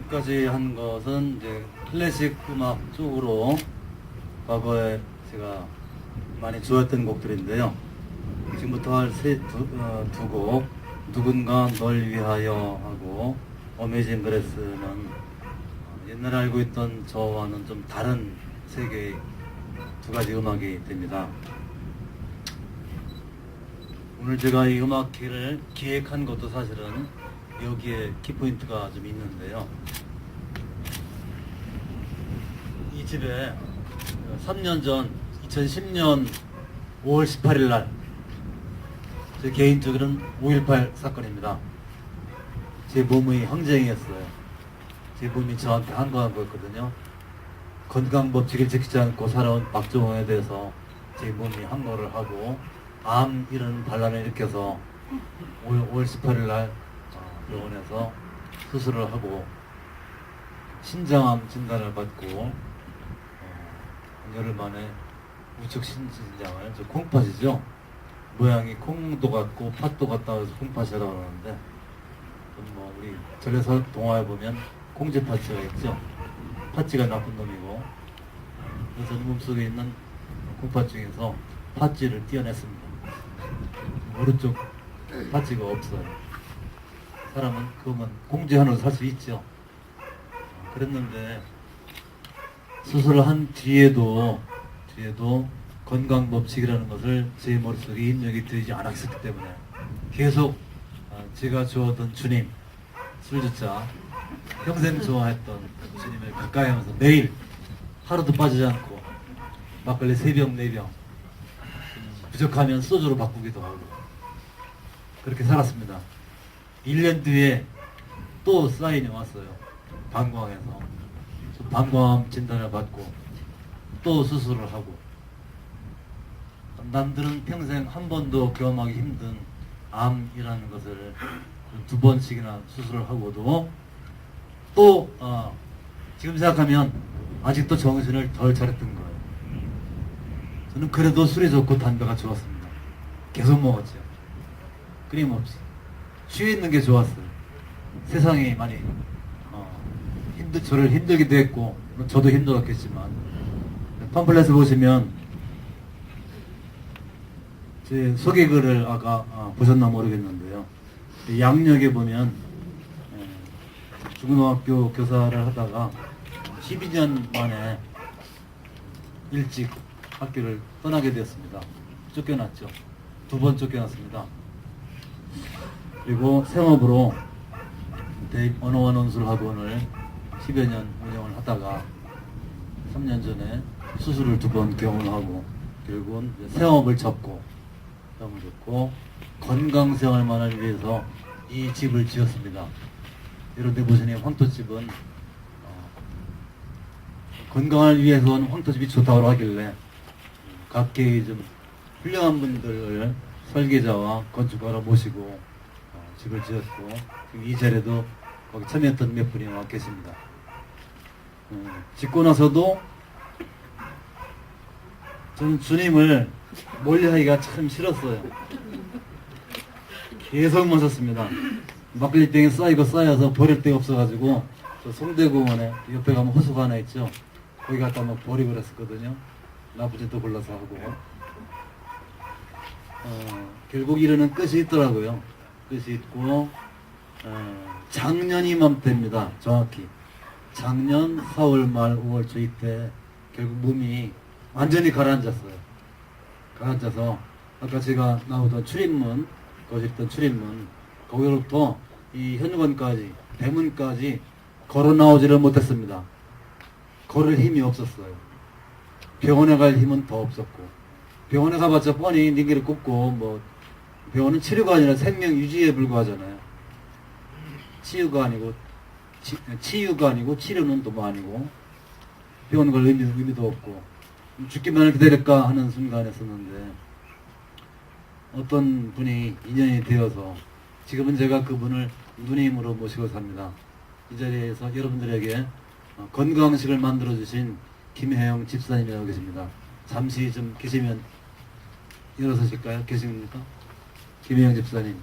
지금까지 한 것은 이제 클래식 음악 쪽으로 과거에 제가 많이 좋아했던 곡들인데요. 지금부터 할 두 곡, 누군가 널 위하여 하고 어메이징 그레스는 옛날에 알고 있던 저와는 좀 다른 세계의 두 가지 음악이 됩니다. 오늘 제가 이 음악회를 기획한 것도 사실은 여기에 키포인트가 좀 있는데요. 이 집에 3년 전 2010년 5월 18일 날 제 개인적으로는 5.18 사건입니다. 제 몸의 항쟁이었어요. 제 몸이 저한테 항거한 거였거든요. 건강법칙을 지키지 않고 살아온 박정호에 대해서 제 몸이 항거를 하고 암 이런 반란을 일으켜서 5월 18일 날 병원에서 수술을 하고 신장암 진단을 받고 열흘 만에 우측 신장을 저 콩팥이죠. 모양이 콩도 같고 팥도 같다 해서 콩팥이라고 하는데 뭐 우리 절에서 동화에 보면 콩쥐팥쥐가 있죠. 팥쥐가 나쁜 놈이고 그래서 몸속에 있는 콩팥 중에서 팥쥐를 떼어냈습니다. 오른쪽 팥쥐가 없어요. 사람은 그거면 공쥐 하나로 살 수 있죠. 그랬는데 수술을 한 뒤에도 건강법칙이라는 것을 제 머릿속에 입력이 되지 않았기 때문에 계속 제가 좋아하던 주님, 술주자, 평생 좋아했던 주님을 가까이 하면서 매일 하루도 빠지지 않고 막걸리 3병, 4병 부족하면 소주로 바꾸기도 하고 그렇게 살았습니다. 1년 뒤에 또 사인이 왔어요. 방광에서. 방광암 진단을 받고 또 수술을 하고 남들은 평생 한 번도 경험하기 힘든 암이라는 것을 2번씩이나 수술을 하고도 또 지금 생각하면 아직도 정신을 덜 차렸던 거예요. 저는 그래도 술이 좋고 담배가 좋았습니다. 계속 먹었죠. 끊임없이. 쉬어 있는 게 좋았어요. 세상이 많이 저를 힘들기도 했고 저도 힘들었겠지만 팜플렛을 보시면 제 소개글을 아까 보셨나 모르겠는데요. 양력에 보면 중고등학교 교사를 하다가 12년 만에 일찍 학교를 떠나게 되었습니다. 쫓겨났죠. 2번 쫓겨났습니다. 그리고 생업으로 대입 언어와 논술 학원을 10여 년 운영을 하다가 3년 전에 수술을 2번 경험하고 결국은 생업을 접고 건강생활만을 위해서 이 집을 지었습니다. 여러분들 보시니 황토집은 건강을 위해서는 황토집이 좋다고 하길래 각계의 좀 훌륭한 분들을 설계자와 건축가로 모시고 집을 지었고 이 자리에도 거기 참여했던 몇 분이 와 계십니다. 짓고 나서도 저는 주님을 멀리하기가 참 싫었어요. 계속 모셨습니다. 막걸리병에 쌓여서 버릴 데가 없어가지고 저 송대공원에 옆에 가면 호수가 하나 있죠. 거기 갖다 막 버리고 그랬었거든요. 나쁜 짓도 골라서 하고 결국 이르는 끝이 있더라고요. 끝이 있고 작년 이맘때입니다. 정확히 작년 4월 말 5월 초 이때 결국 몸이 완전히 가라앉았어요. 가라앉아서 아까 제가 나오던 출입문, 거기 있던 출입문 거기로부터 이 현관까지 대문까지 걸어 나오지를 못했습니다. 걸을 힘이 없었어요. 병원에 갈 힘은 더 없었고 병원에 가봤자 뻔히 니기를 꼽고 뭐 병원은 치료가 아니라 생명 유지에 불과하잖아요. 치유가 아니고 치료는 또 뭐 아니고 병원 갈 의미도 없고 죽기만을 기다릴까 하는 순간이었었는데 어떤 분이 인연이 되어서 지금은 제가 그분을 누님으로 모시고 삽니다. 이 자리에서 여러분들에게 건강식을 만들어주신 김혜영 집사님이라고 계십니다. 잠시 좀 계시면 일어서실까요? 계십니까? 김혜영 집사님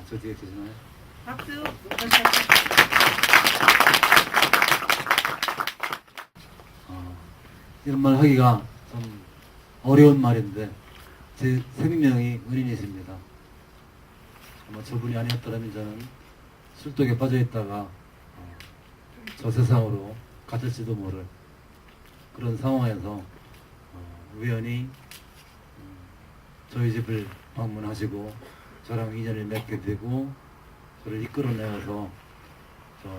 저 뒤에 계시나요? 박수. 이런 말 하기가 좀 어려운 말인데 제 생명이 은인이십니다. 아마 저분이 아니었더라면 저는 술독에 빠져있다가 저 세상으로 갇힐지도 모를 그런 상황에서 우연히 저희 집을 방문하시고 저랑 인연을 맺게 되고 저를 이끌어내어서 저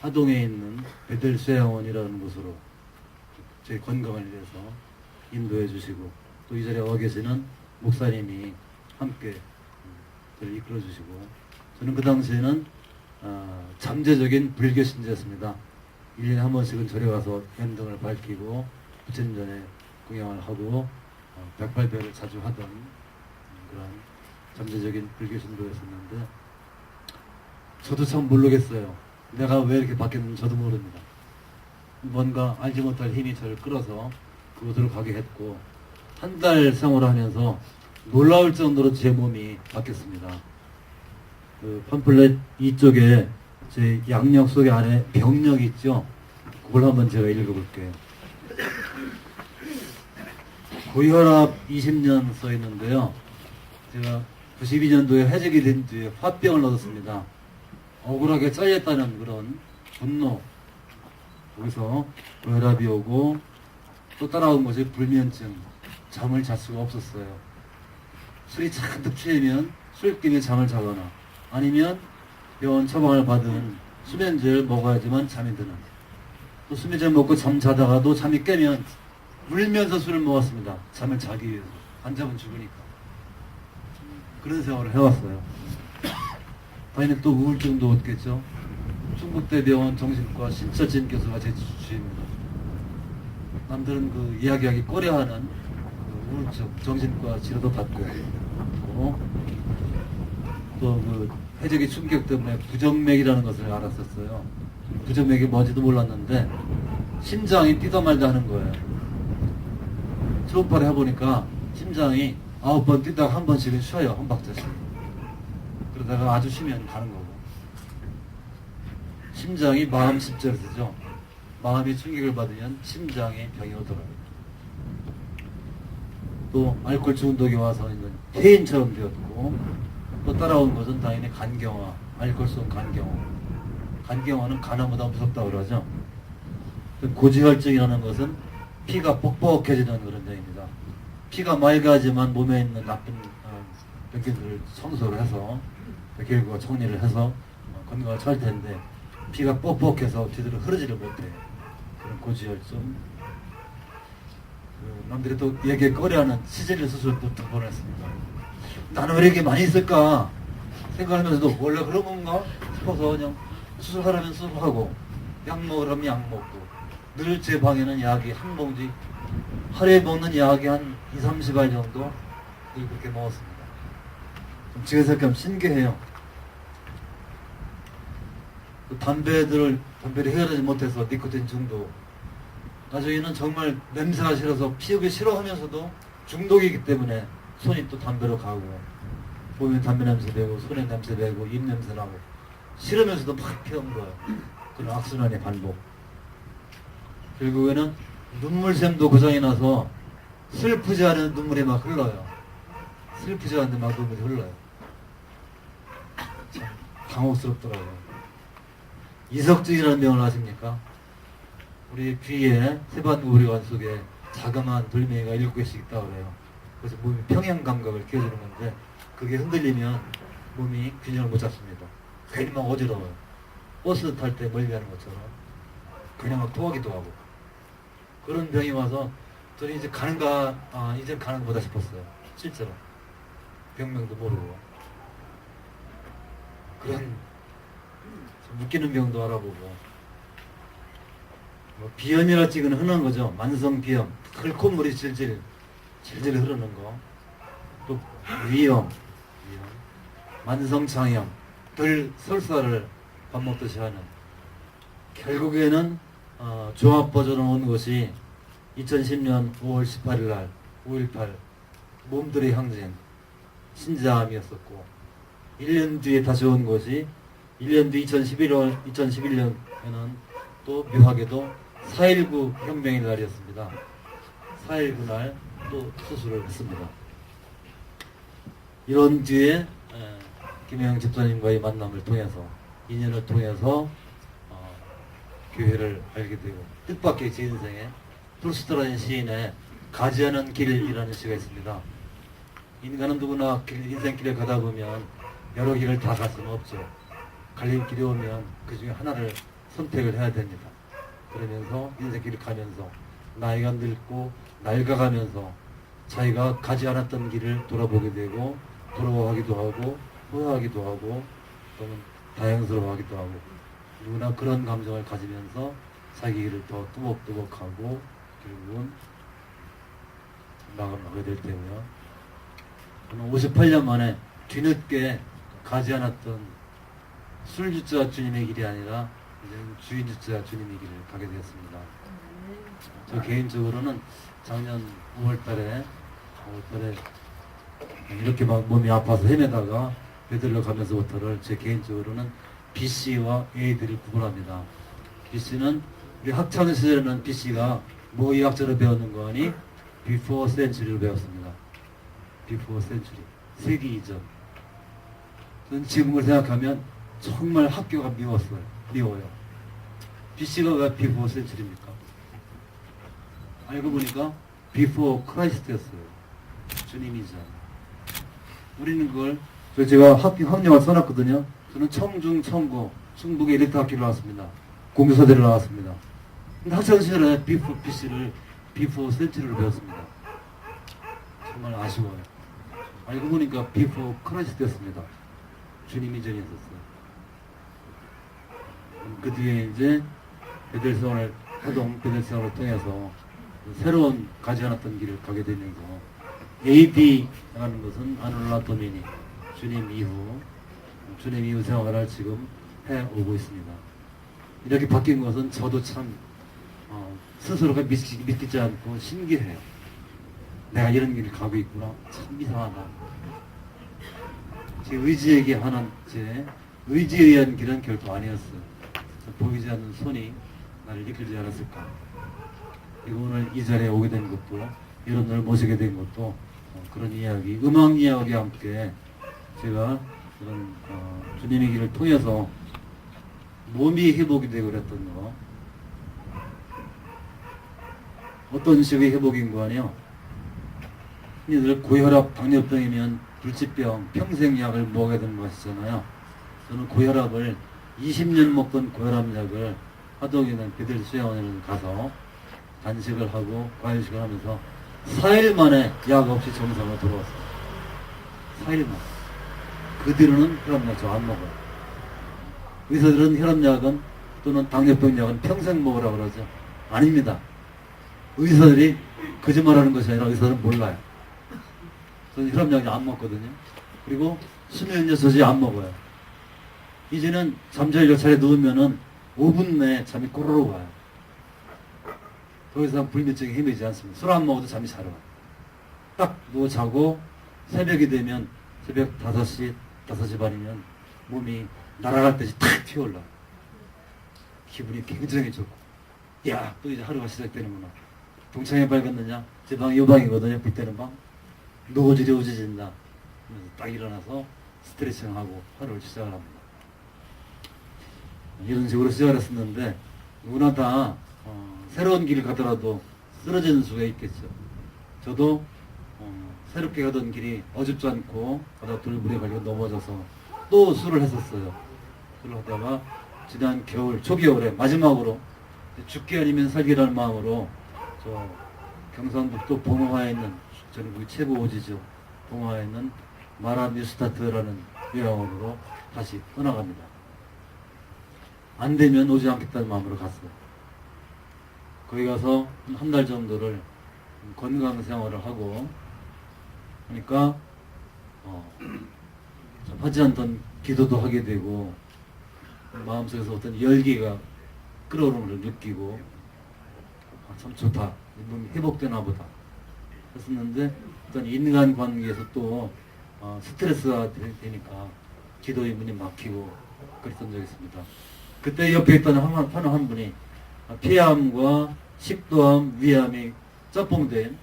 하동에 있는 베델 수양원이라는 곳으로 제 건강을 위해서 인도해 주시고 또 이 자리에 와 계시는 목사님이 함께 저를 이끌어 주시고 저는 그 당시에는 잠재적인 불교 신자였습니다. 1년에 한 번씩은 절에 가서 연등을 밝히고 부처님 전에 공양을 하고 108배를 자주 하던 그런 잠재적인 불교 신도였었는데 저도 참 모르겠어요. 내가 왜 이렇게 바뀌었는지 저도 모릅니다. 뭔가 알지 못할 힘이 저를 끌어서 그곳으로 가게 했고 한 달 생활을 하면서 놀라울 정도로 제 몸이 바뀌었습니다. 그 팜플렛 이쪽에 제 양력 속에 안에 병력이 있죠. 그걸 한번 제가 읽어볼게요. 고혈압 20년 써 있는데요. 제가 92년도에 해직이 된 뒤에 화병을 얻었습니다. 억울하게 잘렸다는 그런 분노. 거기서 고혈압이 오고 또 따라온 것이 불면증. 잠을 잘 수가 없었어요. 술이 잔뜩 취하면 술김에 잠을 자거나 아니면 병원 처방을 받은 수면제를 먹어야지만 잠이 드는 또 수면제 먹고 잠 자다가도 잠이 깨면 울면서 술을 먹었습니다. 잠을 자기 위해서. 안 자면 죽으니까. 그런 생활을 해왔어요. 당연히 또 우울증도 얻겠죠. 충북대병원 정신과 신철진 교수가 제 주치의입니다. 남들은 그 이야기하기 꺼려하는 그 우울증 정신과 치료도 받고 또 그 해적의 충격 때문에 부정맥이라는 것을 알았었어요. 부정맥이 뭔지도 몰랐는데 심장이 뛰다 말다 하는 거예요. 초음파를 해보니까 심장이 9번 뛰다가 한 번씩은 쉬어요. 한 박자씩. 그러다가 아주 쉬면 가는 거고. 심장이 마음 십자를 쓰죠. 마음이 충격을 받으면 심장에 병이 오더라고요. 또 알코올 중독이 와서 있는 폐인처럼 되었고 또 따라온 것은 당연히 간경화, 알코올성 간경화. 간경화는 간암보다 무섭다고 그러죠. 고지혈증이라는 것은 피가 뻑뻑해지는 그런 병입니다. 피가 맑아지만 몸에 있는 나쁜 백기들을 청소를 해서 백혈구가 정리를 해서 건강을 찰 텐데 피가 뻑뻑해서 뒤로 흐르지를 못해요. 그런 고지혈증. 남들이 또 얘기에 꺼려하는 치질 수술도 2번 했습니다. 나는 왜 이렇게 많이 있을까 생각하면서도 원래 그런 건가 싶어서 그냥 수술하라면 수술하고 약 먹으라면 약 먹고 늘 제 방에는 약이 한 봉지 하루에 먹는 약이 한 20-30알 정도 늘 그렇게 먹었습니다. 좀 지금 생각하면 신기해요. 담배를 해결하지 못해서 니코틴 중독. 나중에는 정말 냄새가 싫어서 피우기 싫어하면서도 중독이기 때문에 손이 또 담배로 가고 보면 담배 냄새 배고 손에 냄새 배고 입 냄새 나고 싫으면서도 막 피운 거예요. 그런 악순환의 반복. 결국에는 눈물샘도 고장이 나서 슬프지 않은 눈물이 막 흘러요. 슬프지 않은데 막 눈물이 흘러요. 참 당혹스럽더라고요. 이석증이라는 병을 아십니까? 우리 귀에 세반구리관 속에 자그마한 돌멩이가 7개씩 있다고 그래요. 그래서 몸이 평형 감각을 키워주는 건데 그게 흔들리면 몸이 균형을 못 잡습니다. 괜히 막 어지러워요. 버스 탈 때 멀리 가는 것처럼 그냥 막 토하기도 하고 그런 병이 와서 저는 이제 이제 가는 거다 싶었어요. 실제로 병명도 모르고 그런 좀 웃기는 병도 알아보고 비염이라 찍은 흔한 거죠. 만성 비염, 털콧물이 질질 흐르는 거. 또 위염, 만성 장염, 덜 설사를 밥 먹듯이 하는. 결국에는 종합 버전으로 온 것이 2010년 5월 18일 날 5.18 몸들의 항쟁 신자암이었었고 1년 뒤에 다시 온 것이 1년 뒤 2011년에는 또 묘하게도 4.19 혁명의 날이었습니다. 4.19 날 또 수술을 했습니다. 이런 뒤에 김혜영 집사님과의 만남을 통해서, 인연을 통해서 교회를 알게 되고, 뜻밖의 제 인생에 톨스토이라는 시인의 가지하는 길이라는 시가 있습니다. 인간은 누구나 인생길에 가다 보면 여러 길을 다 갈 수는 없죠. 갈림길이 오면 그 중에 하나를 선택을 해야 됩니다. 그러면서 인생길을 가면서 나이가 늙고 낡아가면서 자기가 가지 않았던 길을 돌아보게 되고, 부러워하기도 하고 후회하기도 하고 또는 다행스러워하기도 하고, 누구나 그런 감정을 가지면서 자기 길을 더 뚜벅뚜벅하고 결국은 마감하게 될 테고요. 저는 58년 만에 뒤늦게 가지 않았던 술주자 주님의 길이 아니라 이제 주인주자 주님의 길을 가게 되었습니다. 저 개인적으로는 작년 5월달에 이렇게 막 몸이 아파서 헤매다가 베들러 가면서부터를 제 개인적으로는 BC와 AD를 구분합니다. BC는 우리 학창 시절에는 BC가 뭐 의학적으로 배우는 거니? Before Century를 배웠습니다. Before Century, 세기 이전. 저는 지금을 생각하면 정말 학교가 미워요. BC가 왜 Before Century입니까? 알고 보니까 Before Christ였어요. 주님이죠. 우리는 그걸, 제가 학력을 써놨거든요. 저는 청중, 청고, 충북의 엘리트 학교를 나왔습니다. 공교사대를 나왔습니다. 근데 학창시절에 Before BC를 Before Century를 배웠습니다. 정말 아쉬워요. 알고 보니까 Before Christ였습니다. 주님 이전이 있었어요. 그 뒤에 이제 베델세원을 베델세원을 통해서 새로운 가지 않았던 길을 가게 되면서 AD라는 것은 아놀라 도미니, 주님 이후 생활을 지금 해오고 있습니다. 이렇게 바뀐 것은 저도 참 스스로가 믿기지 않고 신기해요. 내가 이런 길을 가고 있구나. 참 이상하다. 제 의지에게 하는 제 의지에 의한 길은 결코 아니었어요. 보이지 않는 손이 나를 이끌지 않았을까. 그리고 오늘 이 자리에 오게 된 것도, 여러분을 모시게 된 것도 그런 이야기, 음악 이야기와 함께 제가 그런 주님의 길을 통해서 몸이 회복이 되고 그랬던 거, 어떤 식의 회복인 거 아니요? 흔히들 고혈압, 당뇨병이면 불치병, 평생약을 먹어야 되는 것이잖아요. 저는 고혈압을 20년 먹던 고혈압약을 하동에는 베들 수양원에 가서 단식을 하고 과일식을 하면서 4일 만에 약 없이 정상으로 돌아왔어요. 4일 만에. 그 뒤로는 혈압약 저 안 먹어요. 의사들은 혈압약은 또는 당뇨병 약은 평생 먹으라고 그러죠. 아닙니다. 의사들이 거짓말하는 것이 아니라 의사들은 몰라요. 저는 혈압약이 안 먹거든요. 그리고 수면요소제 안 먹어요. 이제는 잠자리를 차례 누우면은 5분 내에 잠이 꼬르륵 와요. 더 이상 불면증이 헤매지 않습니다. 술 안 먹어도 잠이 잘 와요. 딱 누워 자고 새벽이 되면 새벽 5시, 5시 반이면 몸이 날아갈 듯이 탁 튀어올라요. 기분이 굉장히 좋고, 야, 또 이제 하루가 시작되는구나. 동창회 밝았느냐? 제 방이 요 방이거든요. 불 때는 방. 노지리 오지진다. 딱 일어나서 스트레칭하고 하루를 시작을 합니다. 이런 식으로 시작을 했었는데, 누구나 다 새로운 길을 가더라도 쓰러지는 수가 있겠죠. 저도 새롭게 가던 길이 어줍지 않고 가다 돌물에 걸려 넘어져서 또 술을 했었어요. 술을 하다가 지난 겨울, 초겨울에 마지막으로 죽기 아니면 살기라는 마음으로 저 경상북도 봉화에 있는 전국의 최고 오지죠. 봉화에 있는 마라뉴스타트라는 요양원으로 다시 떠나갑니다. 안 되면 오지 않겠다는 마음으로 갔어요. 거기 가서 한 달 정도를 건강 생활을 하고 그러니까 하지 않던 기도도 하게 되고 마음속에서 어떤 열기가 끓어오르는 걸 느끼고 참 좋다. 몸이 회복되나 보다 했었는데 어떤 인간관계에서 또 스트레스가 되니까 기도의 문이 막히고 그랬던 적이 있습니다. 그때 옆에 있던 한 분이 폐암과 식도암, 위암이 짬뽕된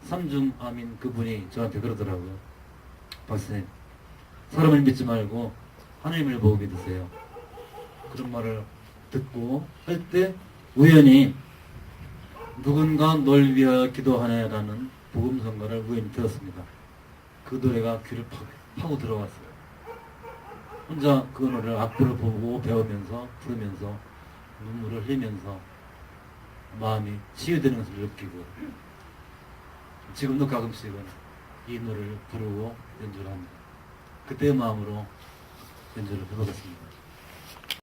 삼중암인 그분이 저한테 그러더라고요. 박사님, 사람을 믿지 말고 하나님을 보고 믿으세요. 그런 말을 듣고 할 때 우연히 누군가 널 위하여 기도하네라는 복음성가를 우연히 들었습니다. 그 노래가 귀를 파고 들어왔어요. 혼자 그 노래를 악보를 보고 배우면서 부르면서 눈물을 흘리면서 마음이 치유되는 것을 느끼고 지금도 가끔씩은 이 노래를 부르고 연주를 합니다. 그때의 마음으로 연주를 해보겠습니다.